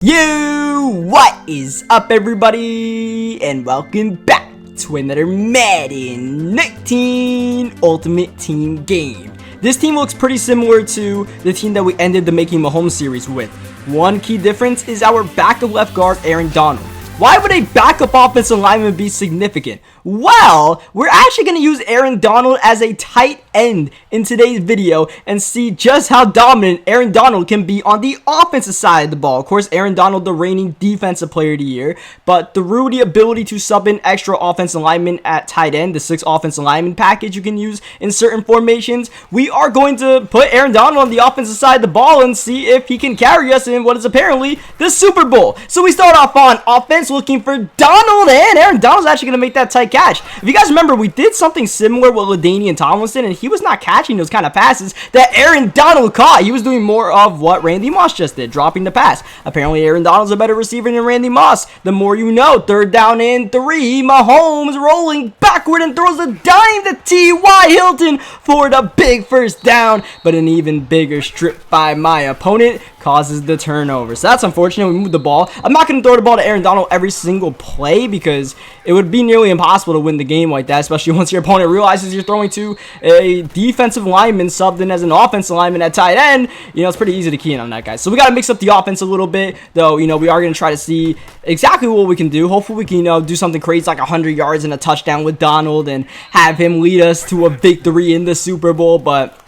What is up, everybody, and welcome back to another Madden 19 Ultimate Team game. This team looks pretty similar to the team that we ended the Making Mahomes series with. One key difference is our backup left guard, Aaron Donald. Why would a backup offensive lineman be significant? Well, we're actually going to use Aaron Donald as a tight end in today's video and see just how dominant Aaron Donald can be on the offensive side of the ball. Of course, Aaron Donald, the reigning defensive player of the year, but through the ability to sub in extra offensive linemen at tight end, the 6 offensive lineman package you can use in certain formations, we are going to put Aaron Donald on the offensive side of the ball and see if he can carry us in what is apparently the Super Bowl. So we start off on offense looking for Donald, and Aaron Donald's actually going to make that tight catch. If you guys remember, we did something similar with LaDainian Tomlinson, and he was not catching those kind of passes that Aaron Donald caught. He was doing more of what Randy Moss just did, dropping the pass. Apparently, Aaron Donald's a better receiver than Randy Moss. The more you know. Third down and 3. Mahomes rolling backward and throws a dime to T.Y. Hilton for the big first down, but an even bigger strip by my opponent causes the turnover. So that's unfortunate. We moved the ball. I'm not going to throw the ball to Aaron Donald every single play because it would be nearly impossible to win the game like that, especially once your opponent realizes you're throwing to a defensive lineman subbed in as an offensive lineman at tight end. You know, it's pretty easy to key in on that guy. So we got to mix up the offense a little bit, though. You know, we are going to try to see exactly what we can do. Hopefully we can, do something crazy like 100 yards and a touchdown with Donald and have him lead us to a victory in the Super Bowl, but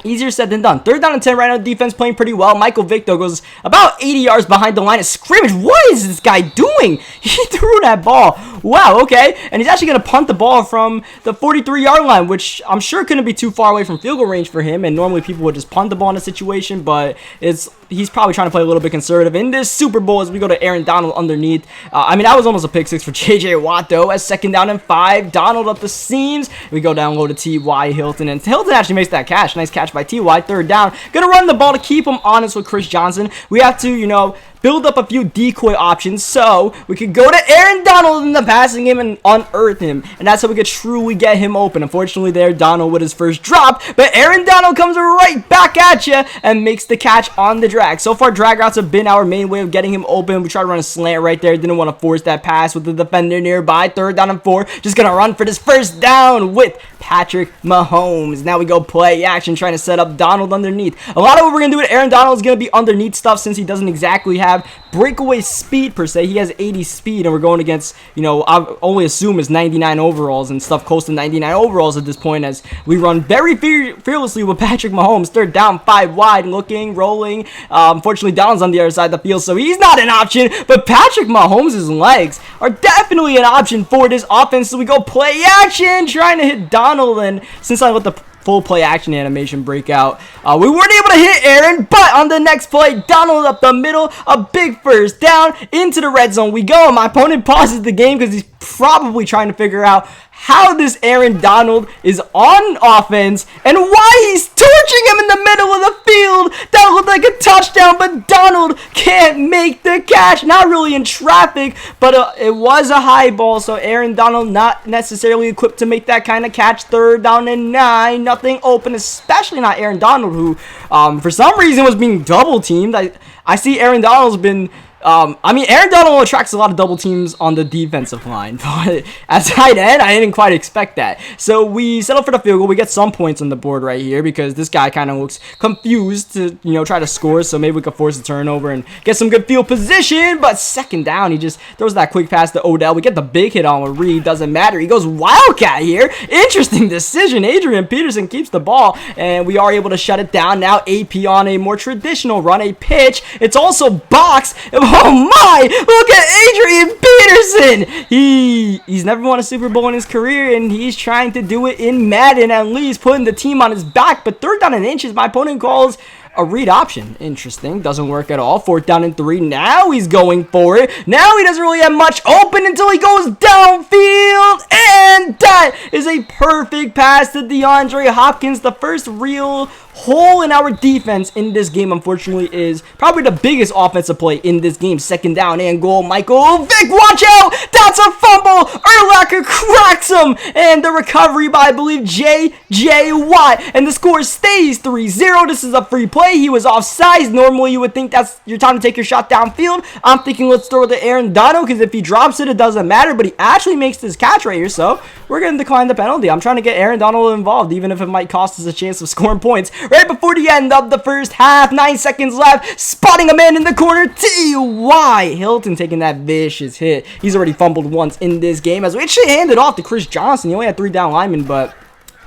easier said than done. Third down and 10 right now. Defense playing pretty well. Michael Vick, though, goes about 80 yards behind the line of scrimmage. What is this guy doing? He threw that ball. Wow, okay. And he's actually going to punt the ball from the 43-yard line, which I'm sure couldn't be too far away from field goal range for him. And normally people would just punt the ball in a situation, but he's probably trying to play a little bit conservative in this Super Bowl as we go to Aaron Donald underneath. That was almost a pick six for J.J. Watt, though, as second down and 5. Donald up the seams. We go down low to T.Y. Hilton, and Hilton actually makes that catch. Nice catch by T.Y. Third down. Gonna run the ball to keep him honest with Chris Johnson. We have to, build up a few decoy options so we could go to Aaron Donald in the passing game and unearth him. And that's how we could truly get him open. Unfortunately, there, Donald with his first drop, but Aaron Donald comes right back at you and makes the catch on the drag. So far, drag routes have been our main way of getting him open. We tried to run a slant right there. Didn't want to force that pass with the defender nearby. Third down and 4. Just gonna run for this first down with Patrick Mahomes. Now we go play action, trying to set up Donald underneath. A lot of what we're gonna do with Aaron Donald is gonna be underneath stuff since he doesn't exactly have breakaway speed per se. He has 80 speed, and we're going against, I only assume is 99 overalls and stuff close to 99 overalls at this point, as we run very fearlessly with Patrick Mahomes. Third down, 5 wide, looking, rolling. Unfortunately, Donald's on the other side of the field, so he's not an option, but Patrick Mahomes' legs are definitely an option for this offense. So we go play action, trying to hit Donald, and since I let the full play action animation breakout, we weren't able to hit Aaron, but on the next play, Donald up the middle, a big first down, into the red zone we go, and my opponent pauses the game because he's probably trying to figure out how this Aaron Donald is on offense and why he's torching him in the middle of the field. That looked like a touchdown, but Donald can't make the catch. Not really in traffic, but it was a high ball, so Aaron Donald not necessarily equipped to make that kind of catch. Third down and 9, nothing open, especially not Aaron Donald, who for some reason was being double teamed. I see Aaron Donald's been Aaron Donald attracts a lot of double teams on the defensive line, but as tight end, I didn't quite expect that. So we settle for the field goal. We get some points on the board right here because this guy kind of looks confused to, try to score, so maybe we could force a turnover and get some good field position, but second down, he just throws that quick pass to Odell. We get the big hit on Reed, doesn't matter. He goes Wildcat here. Interesting decision. Adrian Peterson keeps the ball, and we are able to shut it down. Now AP on a more traditional run, a pitch. It's also box. Oh my! Look at Adrian Peterson! He's never won a Super Bowl in his career, and he's trying to do it in Madden, at least putting the team on his back. But third down and inches, my opponent calls a read option. Interesting. Doesn't work at all. Fourth down and 3. Now he's going for it. Now he doesn't really have much open until he goes downfield, and that is a perfect pass to DeAndre Hopkins, the first real hole in our defense in this game, unfortunately, is probably the biggest offensive play in this game. Second down and goal. Michael Vick, watch out! That's a fumble! Urlacher cracks him! And the recovery by, I believe, J.J. Watt. And the score stays 3-0. This is a free play. He was offside. Normally, you would think that's your time to take your shot downfield. I'm thinking let's throw it to Aaron Donald, because if he drops it, it doesn't matter. But he actually makes this catch right here, so we're going to decline the penalty. I'm trying to get Aaron Donald involved, even if it might cost us a chance of scoring points. Right before the end of the first half, 9 seconds left, spotting a man in the corner, T.Y. Hilton taking that vicious hit. He's already fumbled once in this game, as we actually handed off to Chris Johnson. He only had 3 down linemen, but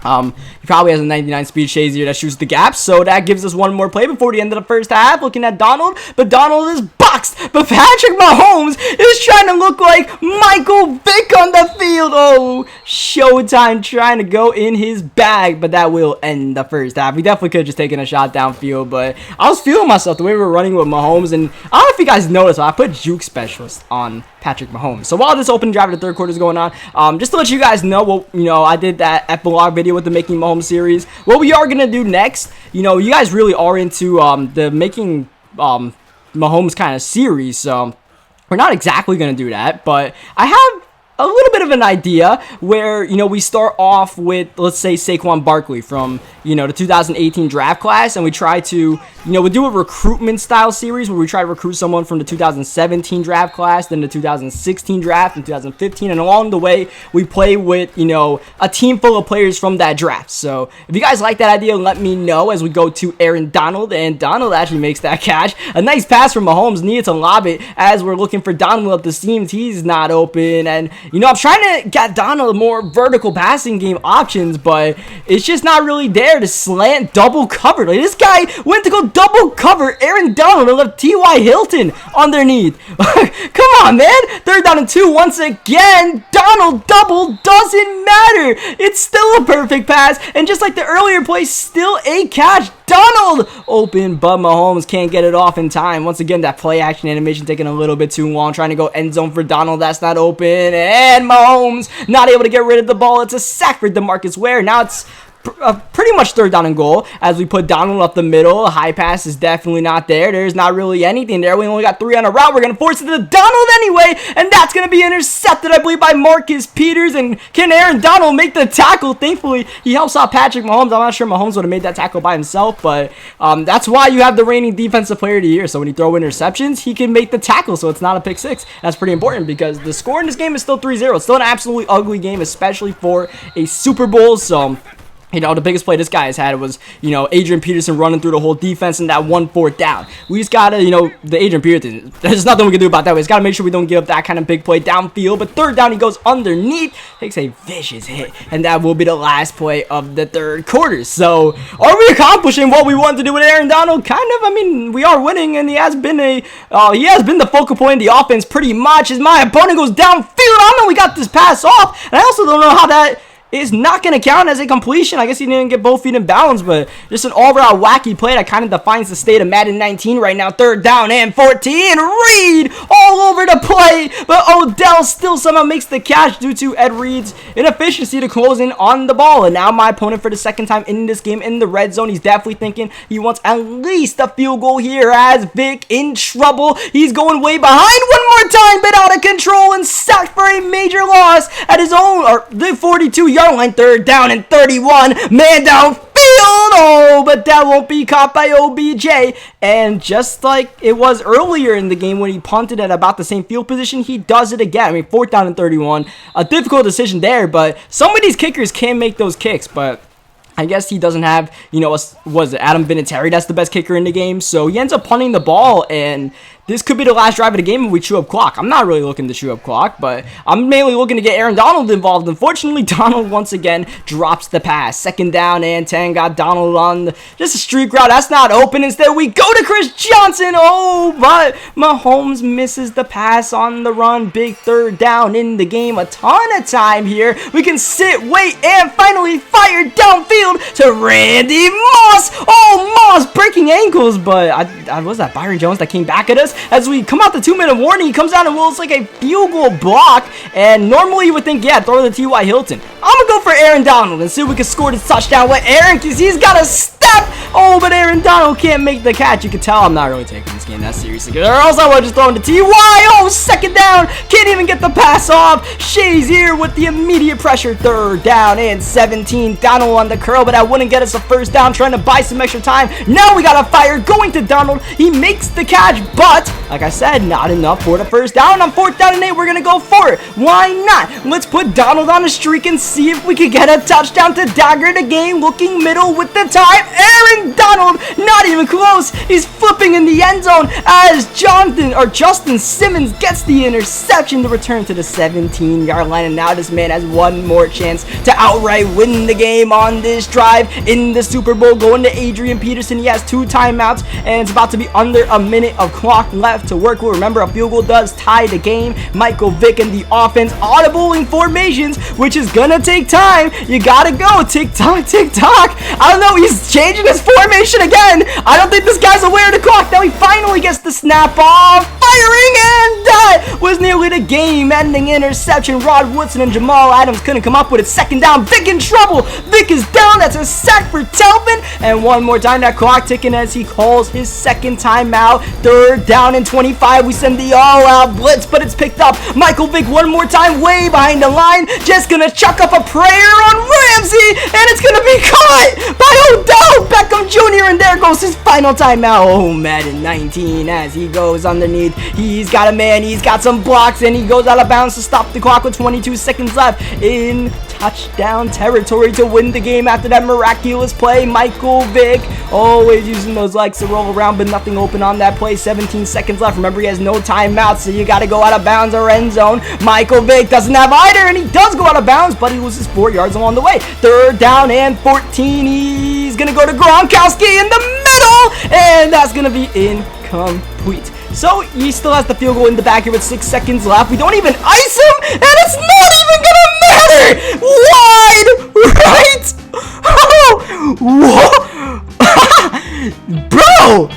he probably has a 99 speed chaser that shoots the gaps, so that gives us one more play before the end of the first half. Looking at Donald, but Donald is boxed, but Patrick Mahomes is trying to look like Michael Vick on the field. Oh, Showtime trying to go in his bag, but that will end the first half. We definitely could have just taken a shot downfield, but I was feeling myself the way we were running with Mahomes, and I don't know if you guys noticed, but I put juke specialist on Patrick Mahomes. So while this open drive of the third quarter is going on, just to let you guys know, well, I did that epilogue video with the Making Mahomes series. What we are gonna do next, you guys really are into the Making Mahomes kind of series, so we're not exactly gonna do that, but I have a little bit of an idea where, we start off with, let's say, Saquon Barkley from, the 2018 draft class, and we try to, we do a recruitment style series where we try to recruit someone from the 2017 draft class, then the 2016 draft, and 2015, and along the way, we play with, a team full of players from that draft. So, if you guys like that idea, let me know as we go to Aaron Donald, and Donald actually makes that catch. A nice pass from Mahomes, needed to lob it as we're looking for Donald up the seams. He's not open, and I'm trying to get Donald more vertical passing game options, but it's just not really there to slant double cover. Like, this guy went to go double cover Aaron Donald and left T.Y. Hilton underneath. Come on, man. 3rd down and 2 once again. Donald double doesn't matter. It's still a perfect pass, and just like the earlier play, still a catch. Donald open, but Mahomes can't get it off in time. Once again, that play action animation taking a little bit too long, trying to go end zone for Donald. That's not open, and Mahomes not able to get rid of the ball. It's a sack for DeMarcus Ware. Now it's pretty much 3rd down and goal as we put Donald up the middle. High pass is definitely not there. There's not really anything there. We only got 3 on a route. We're going to force it to Donald anyway, and that's going to be intercepted, I believe, by Marcus Peters. And can Aaron Donald make the tackle? Thankfully, he helps out Patrick Mahomes. I'm not sure Mahomes would have made that tackle by himself, but that's why you have the reigning defensive player of the year. So when you throw interceptions, he can make the tackle, so it's not a pick 6. That's pretty important because the score in this game is still 3-0. It's still an absolutely ugly game, especially for a Super Bowl. So the biggest play this guy has had was, Adrian Peterson running through the whole defense in that 4th down. We just got to, the Adrian Peterson, there's nothing we can do about that. We just got to make sure we don't give up that kind of big play downfield. But 3rd down, he goes underneath, takes a vicious hit, and that will be the last play of the 3rd quarter. So, are we accomplishing what we wanted to do with Aaron Donald? Kind of. We are winning, and he has been the focal point of the offense pretty much. As my opponent goes downfield, I don't know we got this pass off, and I also don't know how that is not going to count as a completion. I guess he didn't get both feet in bounds, but just an all-around wacky play that kind of defines the state of Madden 19 right now. 3rd down and 14. Reed all over the play, but Odell still somehow makes the catch due to Ed Reed's inefficiency to close in on the ball. And now my opponent, for the 2nd time in this game in the red zone, he's definitely thinking he wants at least a field goal here as Vic in trouble. He's going way behind one more time, but out of control and sacked for a major loss at his own, or the 42-yard line. 3rd down and 31. Man downfield. Oh, but that won't be caught by OBJ. And just like it was earlier in the game when he punted at about the same field position, he does it again. 4th down and 31. A difficult decision there, but some of these kickers can make those kicks, but I guess he doesn't have, was it Adam Vinatieri? That's the best kicker in the game. So he ends up punting the ball, and this could be the last drive of the game if we chew up clock. I'm not really looking to chew up clock, but I'm mainly looking to get Aaron Donald involved. Unfortunately, Donald once again drops the pass. 2nd down and 10. Got Donald on just a streak route. That's not open. Instead, we go to Chris Johnson. Oh, but Mahomes misses the pass on the run. Big 3rd down in the game. A ton of time here. We can sit, wait, and finally fire downfield to Randy Moss. Oh, Moss breaking ankles, but was that Byron Jones that came back at us? As we come out the 2-minute warning, he comes out and rolls like a field goal block. And normally you would think, yeah, throw the T.Y. Hilton. I'm going to go for Aaron Donald and see if we can score this touchdown with Aaron, because he's got a step Oh, but Aaron Donald can't make the catch. You can tell I'm not really taking this game that seriously, or else I would just throw into TY. Oh, second down. Can't even get the pass off. Shazier with the immediate pressure. Third down and 17. Donald on the curl, but that wouldn't get us a first down. Trying to buy some extra time. Now we got a fire going to Donald. He makes the catch, but like I said, not enough for the first down. On 4th down and 8, we're going to go for it. Why not? Let's put Donald on a streak and see if we can get a touchdown to dagger the game. Looking middle with the time. Aaron Donald, not even close. He's flipping in the end zone as Justin Simmons gets the interception to return to the 17-yard line. And now this man has one more chance to outright win the game on this drive in the Super Bowl. Going to Adrian Peterson. He has 2 timeouts, and it's about to be under a minute of clock left to work with. Remember, a field goal does tie the game. Michael Vick and the offense audibling formations, which is gonna take time. You gotta go. Tick tock, tick tock. I don't know. He's changing his formation again. I don't think this guy's aware of the clock. Now he finally gets the snap off. Firing, and that was nearly the game-ending interception. Rod Woodson and Jamal Adams couldn't come up with it. Second down. Vick in trouble. Vick is down. That's a sack for Telvin. And one more time, that clock ticking as he calls his second timeout. 3rd down and 25. We send the all-out blitz, but it's picked up. Michael Vick one more time, way behind the line. Just gonna chuck up a prayer on Ramsey, and it's gonna be caught by Odell Beckham Jr. And there goes his final timeout. Oh, Madden 19 as he goes underneath. He's got a man. He's got some blocks, and he goes out of bounds to stop the clock with 22 seconds left in touchdown territory to win the game after that miraculous play. Michael Vick always using those legs to roll around, but nothing open on that play. 17 seconds left. Remember, he has no timeout, so you got to go out of bounds or end zone. Michael Vick doesn't have either, and he does go out of bounds, but he loses 4 yards along the way. 3rd down and 14. He's going to go to Gronkowski in the middle, and that's going to be incomplete. So he still has the field goal in the back here with 6 seconds left. We don't even ice him, and it's not even going to matter. Wide right. Oh, whoa. Bro,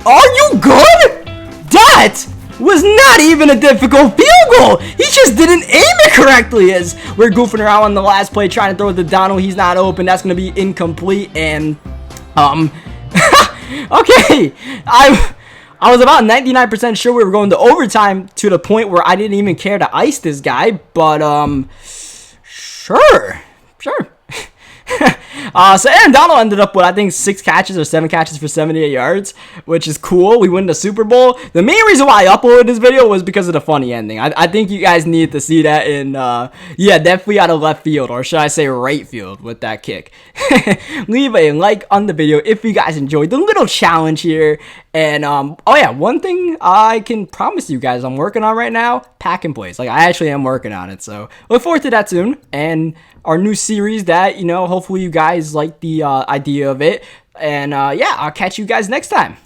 are you good? That was not even a difficult field goal. He just didn't aim it correctly as we're goofing around on the last play trying to throw it to Donald. He's not open. That's going to be incomplete. And, okay. I was about 99% sure we were going to overtime to the point where I didn't even care to ice this guy. But, sure. So Aaron Donald ended up with, I think, 6 catches or 7 catches for 78 yards, which is cool. We win the Super Bowl. The main reason why I uploaded this video was because of the funny ending. I think you guys need to see that in, yeah, definitely out of left field, or should I say right field with that kick. Leave a like on the video if you guys enjoyed the little challenge here. And, oh yeah, one thing I can promise you guys I'm working on right now, packing plays. Like, I actually am working on it, so look forward to that soon. And our new series that, you know, hopefully you guys like the idea of it. And, yeah, I'll catch you guys next time.